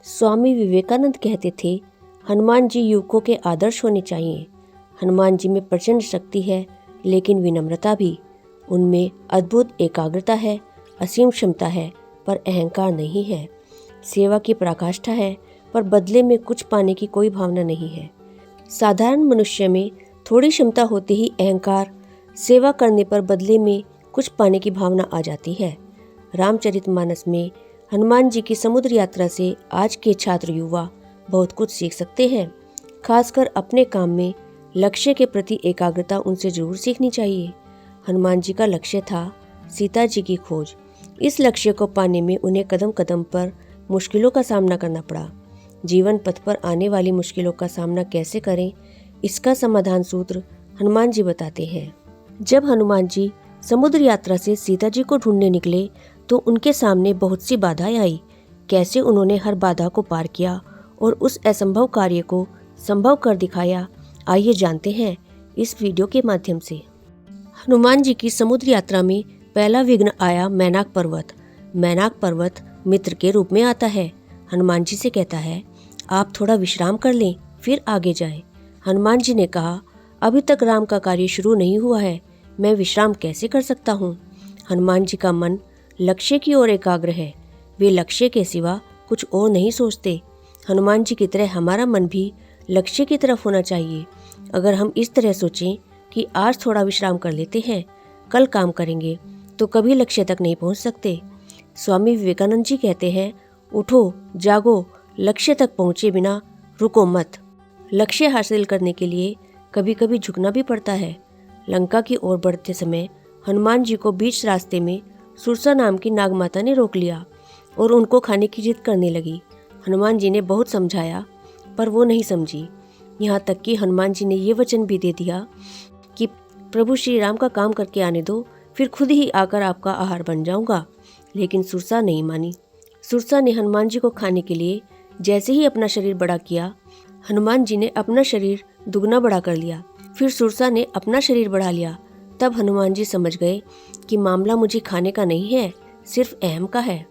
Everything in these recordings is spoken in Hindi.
स्वामी विवेकानंद कहते थे, हनुमान जी युवकों के आदर्श होने चाहिए। हनुमान जी में प्रचंड शक्ति है, लेकिन विनम्रता भी। उनमें अद्भुत एकाग्रता है, असीम क्षमता है, पर अहंकार नहीं है। सेवा की पराकाष्ठा है, पर बदले में कुछ पाने की कोई भावना नहीं है। साधारण मनुष्य में थोड़ी क्षमता होते ही अहंकार, सेवा करने पर बदले में कुछ पाने की भावना आ जाती है। रामचरितमानस में हनुमान जी की समुद्र यात्रा से आज के छात्र युवा बहुत कुछ सीख सकते हैं। खासकर अपने काम में लक्ष्य के प्रति एकाग्रता उनसे जरूर सीखनी चाहिए। हनुमान जी का लक्ष्य था सीता जी की खोज। इस लक्ष्य को पाने में उन्हें कदम कदम पर मुश्किलों का सामना करना पड़ा। जीवन पथ पर आने वाली मुश्किलों का सामना कैसे करें, इसका समाधान सूत्र हनुमान जी बताते हैं। जब हनुमान जी समुद्र यात्रा से सीता जी को ढूंढने निकले तो उनके सामने बहुत सी बाधाएं आई। कैसे उन्होंने हर बाधा को पार किया और उस असंभव कार्य को संभव कर दिखाया, आइए जानते हैं इस वीडियो के माध्यम से। हनुमान जी की समुद्र यात्रा में पहला विघ्न आया मैनाक पर्वत। मैनाक पर्वत मित्र के रूप में आता है। हनुमान जी से कहता है, आप थोड़ा विश्राम कर लें, फिर आगे जाएं। हनुमान जी ने कहा, अभी तक राम का कार्य शुरू नहीं हुआ है, मैं विश्राम कैसे कर सकता हूँ। हनुमान जी का मन लक्ष्य की ओर एकाग्र है। वे लक्ष्य के सिवा कुछ और नहीं सोचते। हनुमान जी की तरह हमारा मन भी लक्ष्य की तरफ होना चाहिए। अगर हम इस तरह सोचें कि आज थोड़ा विश्राम कर लेते हैं, कल काम करेंगे, तो कभी लक्ष्य तक नहीं पहुंच सकते। स्वामी विवेकानंद जी कहते हैं, उठो, जागो, लक्ष्य तक पहुंचे बिना रुको मत। लक्ष्य हासिल करने के लिए कभी कभी झुकना भी पड़ता है। लंका की ओर बढ़ते समय हनुमान जी को बीच रास्ते में सुरसा नाम की नागमाता ने रोक लिया और उनको खाने की जिद करने लगी। हनुमान जी ने बहुत समझाया, पर वो नहीं समझी। यहाँ तक कि हनुमान जी ने ये वचन भी दे दिया कि प्रभु श्री राम का काम करके आने दो, फिर खुद ही आकर आपका आहार बन जाऊंगा। लेकिन सुरसा नहीं मानी। सुरसा ने हनुमान जी को खाने के लिए जैसे ही अपना शरीर बड़ा किया, हनुमान जी ने अपना शरीर दुगना बड़ा कर लिया। फिर सुरसा ने अपना शरीर बढ़ा लिया। तब हनुमान जी समझ गए कि मामला मुझे खाने का नहीं है, सिर्फ अहम का है।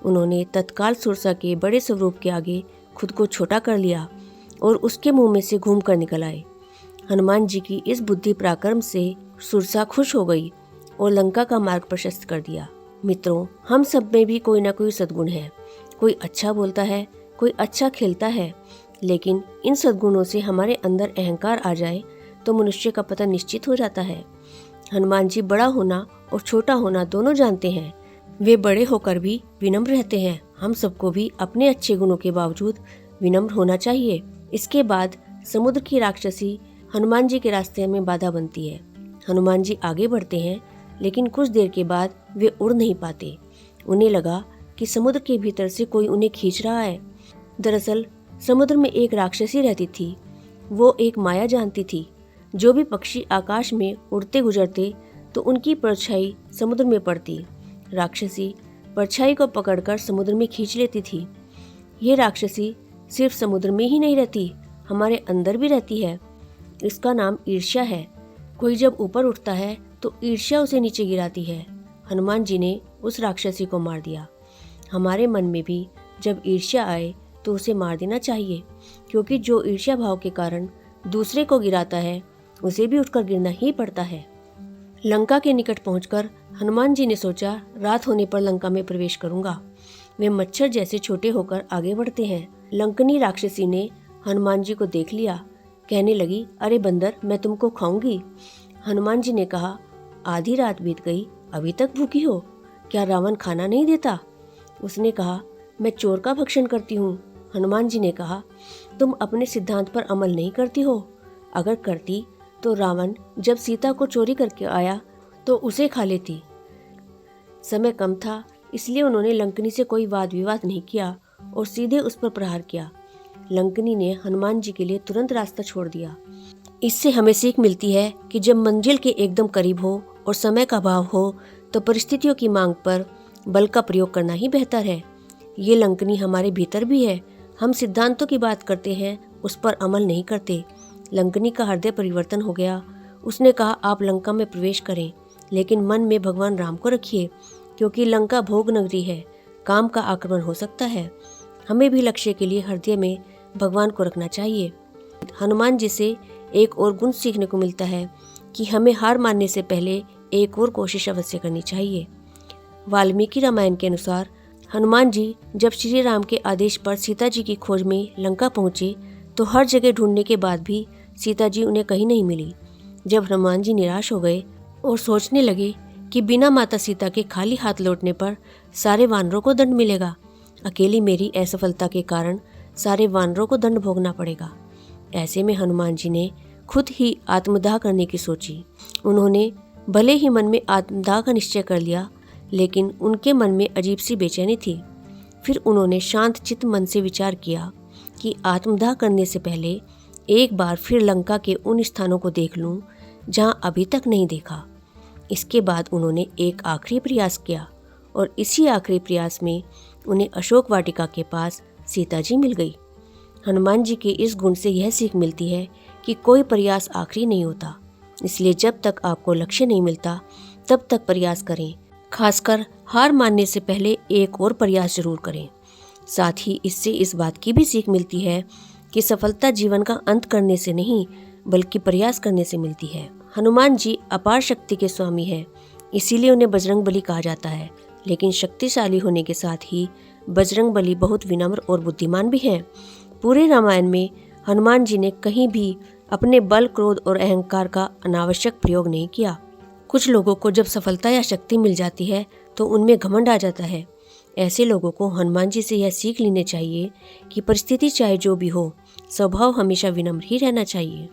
उन्होंने तत्काल सुरसा के बड़े स्वरूप के आगे खुद को छोटा कर लिया और उसके मुंह में से घूम कर निकल आए। हनुमान जी की इस बुद्धि पराक्रम से सुरसा खुश हो गई और लंका का मार्ग प्रशस्त कर दिया। मित्रों, हम सब में भी कोई ना कोई सद्गुण है। कोई अच्छा बोलता है, कोई अच्छा खेलता है, लेकिन इन सद्गुणों से हमारे अंदर अहंकार आ जाए तो मनुष्य का पतन निश्चित हो जाता है। हनुमान जी बड़ा होना और छोटा होना दोनों जानते हैं। वे बड़े होकर भी विनम्र रहते हैं। हम सबको भी अपने अच्छे गुणों के बावजूद विनम्र होना चाहिए। इसके बाद समुद्र की राक्षसी हनुमान जी के रास्ते में बाधा बनती है। हनुमान जी आगे बढ़ते हैं, लेकिन कुछ देर के बाद वे उड़ नहीं पाते। उन्हें लगा कि समुद्र के भीतर से कोई उन्हें खींच रहा है। दरअसल समुद्र में एक राक्षसी रहती थी। वो एक माया जानती थी। जो भी पक्षी आकाश में उड़ते गुजरते तो उनकी परछाई समुद्र में पड़ती। राक्षसी परछाई को पकड़कर समुद्र में खींच लेती थी। ये राक्षसी सिर्फ समुद्र में ही नहीं रहती, हमारे अंदर भी रहती है। इसका नाम ईर्ष्या है। कोई जब ऊपर उठता है तो ईर्ष्या उसे नीचे गिराती है। हनुमान जी ने उस राक्षसी को मार दिया। हमारे मन में भी जब ईर्ष्या आए तो उसे मार देना चाहिए, क्योंकि जो ईर्ष्या भाव के कारण दूसरे को गिराता है, उसे भी उठकर गिरना ही पड़ता है। लंका के निकट पहुंचकर हनुमान जी ने सोचा, रात होने पर लंका में प्रवेश करूंगा। वे मच्छर जैसे छोटे होकर आगे बढ़ते हैं। लंकनी राक्षसी ने हनुमान जी को देख लिया। कहने लगी, अरे बंदर, मैं तुमको खाऊंगी। हनुमान जी ने कहा, आधी रात बीत गई, अभी तक भूखी हो? क्या रावण खाना नहीं देता? उसने कहा, मैं चोर का भक्षण करती हूँ। हनुमान जी ने कहा, तुम अपने सिद्धांत पर अमल नहीं करती हो। अगर करती तो रावण जब सीता को चोरी करके आया तो उसे खा लेती। समय कम था, इसलिए उन्होंने लंकनी से कोई वाद विवाद नहीं किया और सीधे उस पर प्रहार किया। लंकनी ने हनुमान जी के लिए तुरंत रास्ता छोड़ दिया। इससे हमें सीख मिलती है कि जब मंजिल के एकदम करीब हो और समय का अभाव हो तो परिस्थितियों की मांग पर बल का प्रयोग करना ही बेहतर है। ये लंकनी हमारे भीतर भी है। हम सिद्धांतों की बात करते हैं, उस पर अमल नहीं करते। लंकनी का हृदय परिवर्तन हो गया। उसने कहा, आप लंका में प्रवेश करें, लेकिन मन में भगवान राम को रखिए, क्योंकि लंका भोग नगरी है, काम का आक्रमण हो सकता है। हमें भी लक्ष्य के लिए हृदय में भगवान को रखना चाहिए। हनुमान जी से एक और गुण सीखने को मिलता है कि हमें हार मानने से पहले एक और कोशिश अवश्य करनी चाहिए। वाल्मीकि रामायण के अनुसार हनुमान जी जब श्री राम के आदेश पर सीता जी की खोज में लंका पहुंचे तो हर जगह ढूंढने के बाद भी सीता जी उन्हें कहीं नहीं मिली। जब हनुमान जी निराश हो गए और सोचने लगे कि बिना माता सीता के खाली हाथ लौटने पर सारे वानरों को दंड मिलेगा, अकेली मेरी असफलता के कारण सारे वानरों को दंड भोगना पड़ेगा। ऐसे में हनुमान जी ने खुद ही आत्मदाह करने की सोची। उन्होंने भले ही मन में आत्मदाह का निश्चय कर लिया, लेकिन उनके मन में अजीब सी बेचैनी थी। फिर उन्होंने शांत चित्त मन से विचार किया कि आत्मदाह करने से पहले एक बार फिर लंका के उन स्थानों को देख लूं जहां अभी तक नहीं देखा। इसके बाद उन्होंने एक आखिरी प्रयास किया और इसी आखिरी प्रयास में उन्हें अशोक वाटिका के पास सीता जी मिल गई। हनुमान जी के इस गुण से यह सीख मिलती है कि कोई प्रयास आखिरी नहीं होता, इसलिए जब तक आपको लक्ष्य नहीं मिलता तब तक प्रयास करें। खासकर हार मानने से पहले एक और प्रयास जरूर करें। साथ ही इससे इस बात की भी सीख मिलती है कि सफलता जीवन का अंत करने से नहीं बल्कि प्रयास करने से मिलती है। हनुमान जी अपार शक्ति के स्वामी हैं, इसीलिए उन्हें बजरंग बली कहा जाता है। लेकिन शक्तिशाली होने के साथ ही बजरंग बली बहुत विनम्र और बुद्धिमान भी हैं। पूरे रामायण में हनुमान जी ने कहीं भी अपने बल, क्रोध और अहंकार का अनावश्यक प्रयोग नहीं किया। कुछ लोगों को जब सफलता या शक्ति मिल जाती है तो उनमें घमंड आ जाता है। ऐसे लोगों को हनुमान जी से यह सीख लेनी चाहिए कि परिस्थिति चाहे जो भी हो, स्वभाव हमेशा विनम्र ही रहना चाहिए।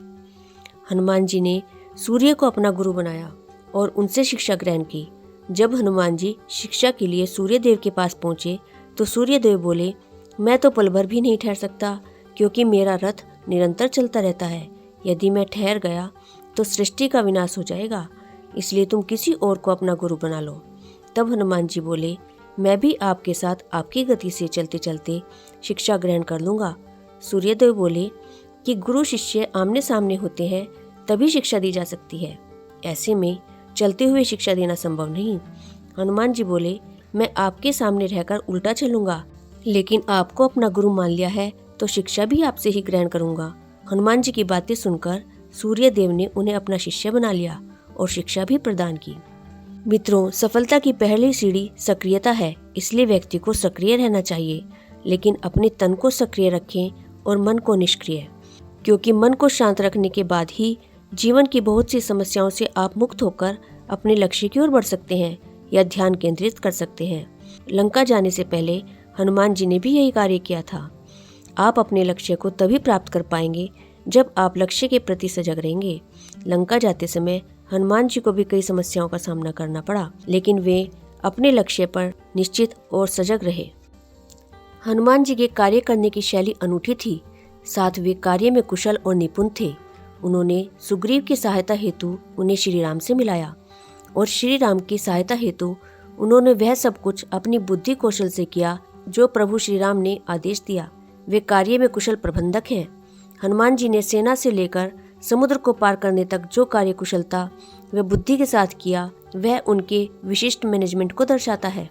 हनुमान जी ने सूर्य को अपना गुरु बनाया और उनसे शिक्षा ग्रहण की। जब हनुमान जी शिक्षा के लिए सूर्यदेव के पास पहुंचे तो सूर्यदेव बोले, मैं तो पल भर भी नहीं ठहर सकता, क्योंकि मेरा रथ निरंतर चलता रहता है। यदि मैं ठहर गया तो सृष्टि का विनाश हो जाएगा, इसलिए तुम किसी और को अपना गुरु बना लो। तब हनुमान जी बोले, मैं भी आपके साथ आपकी गति से चलते चलते शिक्षा ग्रहण कर लूँगा। सूर्यदेव बोले कि गुरु शिष्य आमने सामने होते हैं तभी शिक्षा दी जा सकती है, ऐसे में चलते हुए शिक्षा देना संभव नहीं। हनुमान जी बोले, मैं आपके सामने रहकर उल्टा चलूँगा, लेकिन आपको अपना गुरु मान लिया है तो शिक्षा भी आपसे ही ग्रहण करूँगा। हनुमान जी की बातें सुनकर सूर्यदेव ने उन्हें अपना शिष्य बना लिया और शिक्षा भी प्रदान की। मित्रों, सफलता की पहली सीढ़ी सक्रियता है, इसलिए व्यक्ति को सक्रिय रहना चाहिए, लेकिन अपने तन को सक्रिय रखें और मन को निष्क्रिय, क्योंकि मन को शांत रखने के बाद ही जीवन की बहुत सी समस्याओं से आप मुक्त होकर अपने लक्ष्य की ओर बढ़ सकते हैं या ध्यान केंद्रित कर सकते हैं। लंका जाने से पहले हनुमान जी ने भी यही कार्य किया था। आप अपने लक्ष्य को तभी प्राप्त कर पाएंगे जब आप लक्ष्य के प्रति सजग रहेंगे। लंका जाते समय हनुमान जी को भी कई समस्याओं का सामना करना पड़ा, लेकिन वे अपने लक्ष्य पर निश्चित और सजग रहे। हनुमान जी के कार्य करने की शैली अनूठी थी, साथ वे कार्य में कुशल और निपुण थे। उन्होंने सुग्रीव की सहायता हेतु उन्हें श्री राम से मिलाया और श्री राम की सहायता हेतु उन्होंने वह सब कुछ अपनी बुद्धि कौशल से किया जो प्रभु श्री राम ने आदेश दिया। वे कार्य में कुशल प्रबंधक हैं। हनुमान जी ने सेना से लेकर समुद्र को पार करने तक जो कार्य कुशलता व बुद्धि के साथ किया, वह उनके विशिष्ट मैनेजमेंट को दर्शाता है।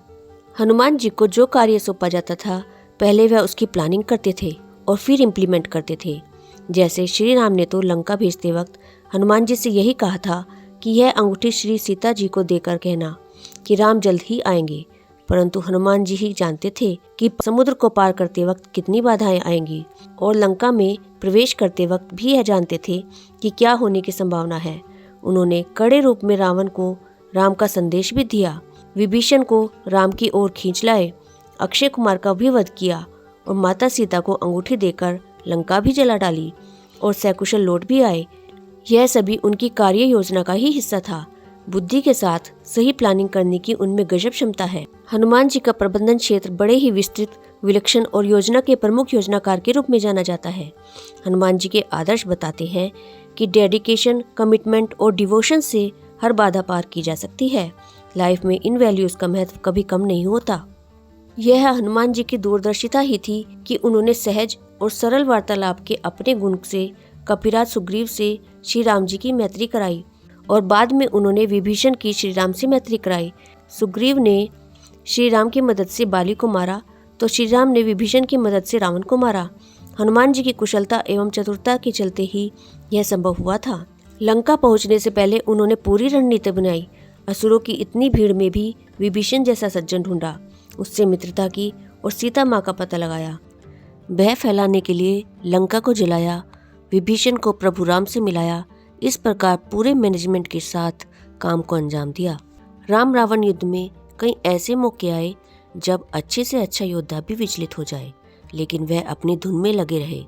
हनुमान जी को जो कार्य सौंपा जाता था, पहले वह उसकी प्लानिंग करते थे और फिर इम्प्लीमेंट करते थे। जैसे श्री राम ने तो लंका भेजते वक्त हनुमान जी से यही कहा था कि यह अंगूठी श्री सीता जी को देकर कहना कि राम जल्द ही आएंगे, परंतु हनुमान जी ही जानते थे कि समुद्र को पार करते वक्त कितनी बाधाएं आएंगी और लंका में प्रवेश करते वक्त भी यह जानते थे कि क्या होने की संभावना है। उन्होंने कड़े रूप में रावण को राम का संदेश भी दिया, विभीषण को राम की ओर खींच लाए, अक्षय कुमार का भी वध किया और माता सीता को अंगूठी देकर लंका भी जला डाली और सकुशल लौट भी आए। यह सभी उनकी कार्य योजना का ही हिस्सा था। बुद्धि के साथ सही प्लानिंग करने की उनमें गजब क्षमता है। हनुमान जी का प्रबंधन क्षेत्र बड़े ही विस्तृत, विलक्षण और योजना के प्रमुख योजनाकार के रूप में जाना जाता है। हनुमान जी के आदर्श बताते हैं कि डेडिकेशन, कमिटमेंट और डिवोशन से हर बाधा पार की जा सकती है। लाइफ में इन वैल्यूज का महत्व कभी कम नहीं होता। यह हनुमान जी की दूरदर्शिता ही थी कि उन्होंने सहज और सरल वार्तालाप के अपने गुण से कपिराज सुग्रीव से श्री राम जी की मैत्री कराई और बाद में उन्होंने विभीषण की श्री राम से मैत्री कराई। सुग्रीव ने श्री राम की मदद से बाली को मारा तो श्री राम ने विभीषण की मदद से रावण को मारा। हनुमान जी की कुशलता एवं चतुरता के चलते ही यह संभव हुआ था। लंका पहुंचने से पहले उन्होंने पूरी रणनीति बनाई। असुरों की इतनी भीड़ में भी विभीषण जैसा सज्जन ढूंढा, उससे मित्रता की और सीता माँ का पता लगाया। भय फैलाने के लिए लंका को जलाया, विभीषण को प्रभु राम से मिलाया। इस प्रकार पूरे मैनेजमेंट के साथ काम को अंजाम दिया। राम रावण युद्ध में कई ऐसे मौके आए जब अच्छे से अच्छा योद्धा भी विचलित हो जाए, लेकिन वह अपनी धुन में लगे रहे।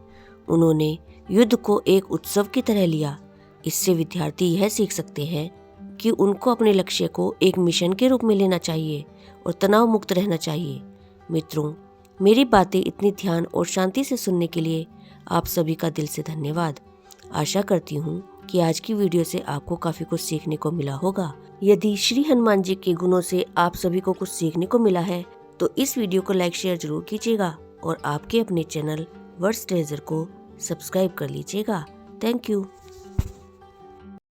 उन्होंने युद्ध को एक उत्सव की तरह लिया। इससे विद्यार्थी यह सीख सकते हैं कि उनको अपने लक्ष्य को एक मिशन के रूप में लेना चाहिए और तनाव मुक्त रहना चाहिए। मित्रों, मेरी बातें इतनी ध्यान और शांति से सुनने के लिए आप सभी का दिल से धन्यवाद। आशा करती हूँ कि आज की वीडियो से आपको काफ़ी कुछ सीखने को मिला होगा। यदि श्री हनुमान जी के गुणों से आप सभी को कुछ सीखने को मिला है तो इस वीडियो को लाइक शेयर जरूर कीजिएगा और आपके अपने चैनल वर्ड्स ट्रेजर को सब्सक्राइब कर लीजिएगा। Thank you.